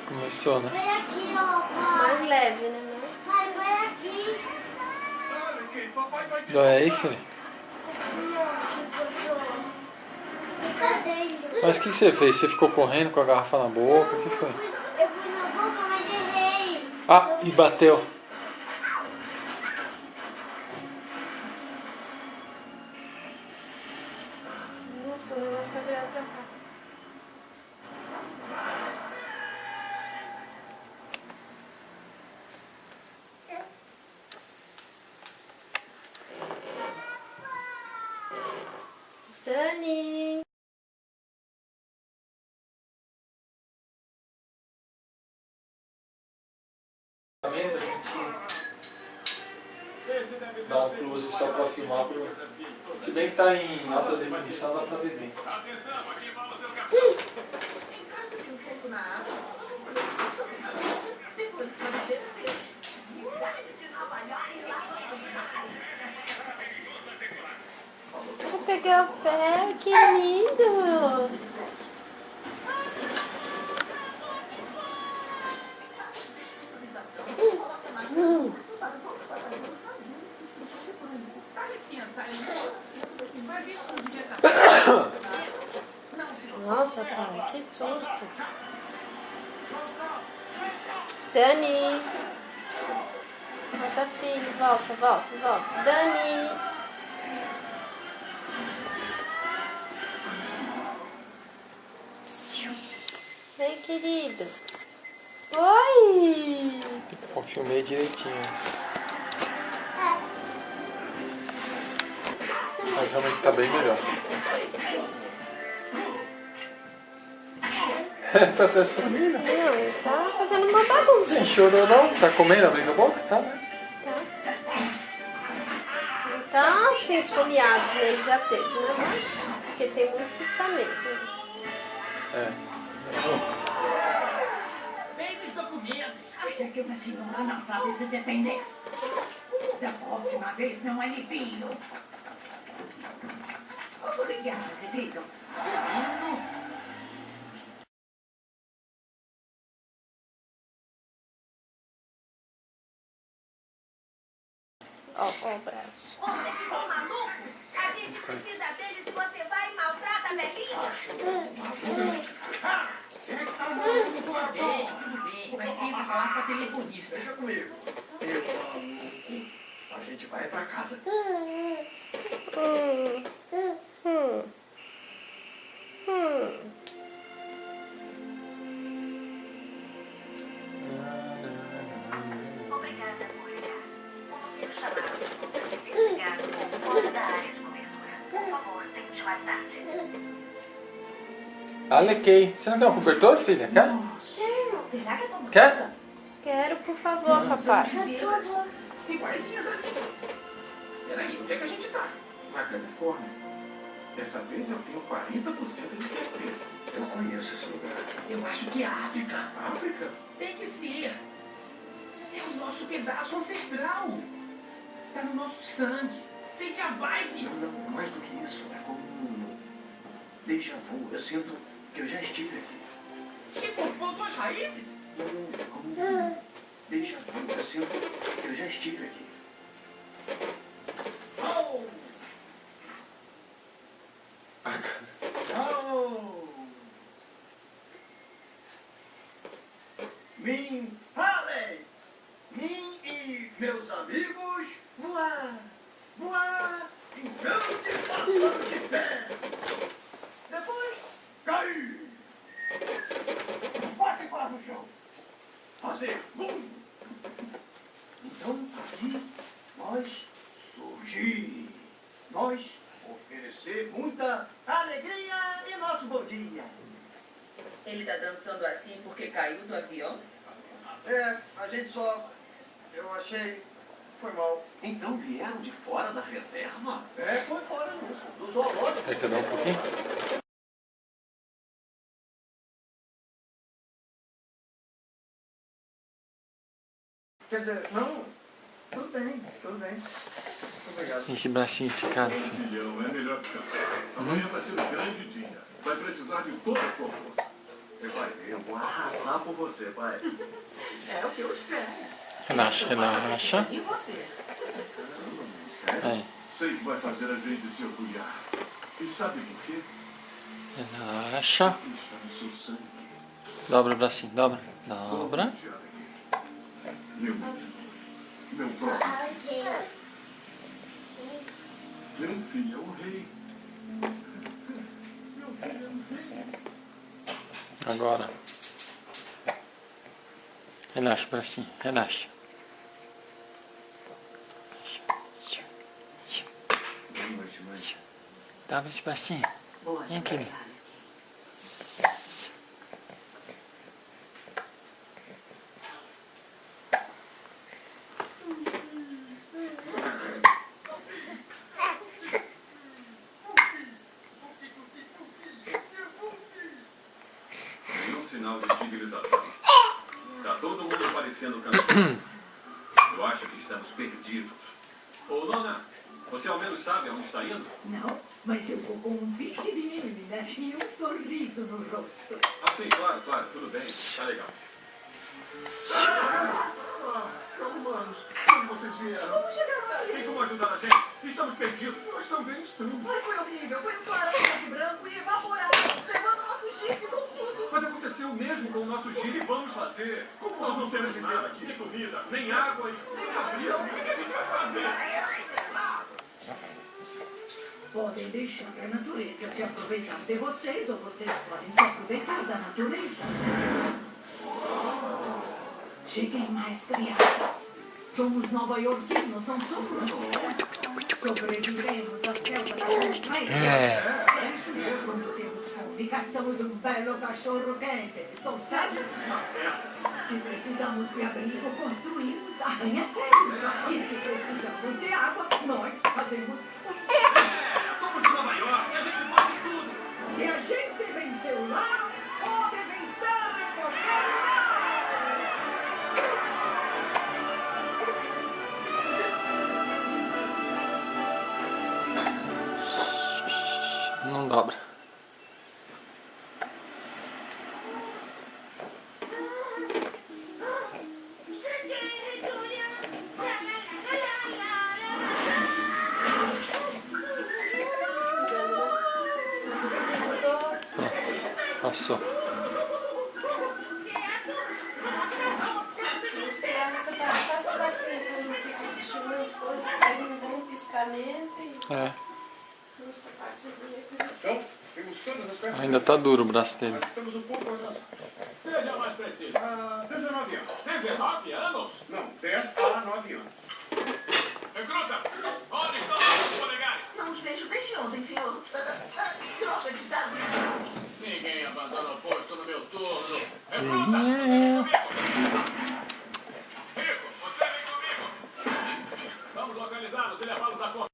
Começou, né? Vai aqui, ó, pai. Mais leve, né? Pai, vai aqui. Dói aí, filho? Aqui, ó, que eu tô. Cadê? Mas o que você fez? Você ficou correndo com a garrafa na boca? O que foi? Eu fui na boca, mas errei. Ah, e bateu. Nossa, o negócio tá virado pra cá. Dani! A gente dá um close só pra filmar. Se bem que tá em alta definição, dá pra ver bem. Vou pegar o pé, que lindo! Nossa, pai, que susto! Dani! Volta, filho, volta, volta, volta. Dani! Vem, querido. Oi! Eu filmei direitinho. Mas realmente tá bem melhor. Tá até sumindo. Não, tá fazendo uma bagunça. Você chorou não? Tá comendo, abrindo a boca? Tá, né? Tá assim, esfoliado, né? Ele já teve, né? Porque tem muito piscamento. É. Vem os documentos. Acha que uma senhora não sabe se defender? Da próxima vez não alivio. Obrigada, querido. Seguindo. Ó, ó o braço. Você ficou maluco? A gente precisa dele se você vai e maltrata a velhinha. Tudo bem, mas sempre falar com a telefonista. Deixa comigo. A gente vai pra casa. Obrigada por ligar. O número chamado não foi desligado ou fora da área de cobertura. Por favor, tente mais tarde. Alequei. Você não quer um cobertor, filha? Quer? Será que eu tô Quer? Quero, por favor, papai. Iguaizinhas ali. Peraí, onde é que a gente tá? Na Califórnia. Dessa vez eu tenho 40% de certeza. Eu conheço esse lugar. Eu acho que é África. África? Tem que ser. É o nosso pedaço ancestral. Tá no nosso sangue. Sente a vibe. Não, mais do que isso. É como um déjà vu. Eu sinto que eu já estive aqui. Tipo, voltou às raízes. É como um déjà vu. Eu sinto que eu já estive aqui. Oh! Oh! Mim, Alex! Mim e meus amigos voar! Voar! Em grande pássaro de pé! Depois, cair! Bate para no chão! Fazer bum! Então, aqui, nós surgir! Nós oferecer muita alegria e nosso bom dia! Ele tá dançando assim porque caiu do avião? É, a gente só... Eu achei... Foi mal. Então vieram de fora da reserva? É, foi fora do zoológico. Quer que eu dê um pouquinho? Quer dizer, não... Tudo bem, tudo bem. Muito obrigado. Esse bracinho esticado, filho. Filhão, é melhor descansar. Amanhã vai ser um grande dia. Vai precisar de toda a sua força. Você vai ver, eu vou arrasar por você, pai. É o que eu espero. Relaxa, relaxa. E você? Aí. Sei que vai fazer a gente se orgulhar. E sabe por quê? Relaxa. Está no seu sangue. Dobra o bracinho, dobra. Dobra. Meu próprio. Ok. Meu filho é o rei. Meu filho é o rei. Agora. Relaxa o bracinho, relaxa. Boa noite, mãe. Dobra esse bracinho. Boa Vem, noite, querido. Alex. Nenhum sinal de civilização. Está todo mundo parecendo cansado. Eu acho que estamos perdidos. Ô, Nona, você ao menos sabe aonde está indo? Não, mas eu vou com um pique de menina e um sorriso no rosto. Ah, sim, claro, claro, tudo bem. Tá legal. São humanos. Como vocês vieram? Como chegaram ali? Tem como ajudar a gente? Estamos perdidos. Nós também estamos. Mas foi horrível, foi um clarão branco e evaporado, levando nosso jipe com tudo. Mas aconteceu o mesmo com o nosso giro e vamos fazer. Como nós não temos nada aqui? Nem comida, nem água e nem abrigo. O que a gente vai fazer? Podem deixar a natureza se aproveitar de vocês, ou vocês podem se aproveitar da natureza. Cheguem mais, crianças. Somos nova-iorquinos, não somos? Sobreviveremos à selva da montanha. É isso mesmo, quando temos fome. Caçamos um belo cachorro quente. Estão certos? Se precisamos de abrigo, construímos arranha-céus. E se precisamos de água, nós fazemos. Somos de Nova York e a gente pode tudo. Se a gente venceu lá, pode vencer em qualquer lugar. Não dobra. Cheguei, Julia. Passou. Vamos pegar essa parte, só essa partezinha que eu não fico assistindo um monte de coisa, pega um bom piscamento e É. essa partezinha aqui. Então, temos todas as peças. Ainda tá duro o braço dele. Estamos um pouco atrasados. Seja mais preciso. 19 anos. 19 anos? Não, 10 a 9 anos. Recruta! Onde estão os polegares? Não seja desde ontem, senhor. Troca de dados. Ninguém abandona o posto no meu turno. Recruta!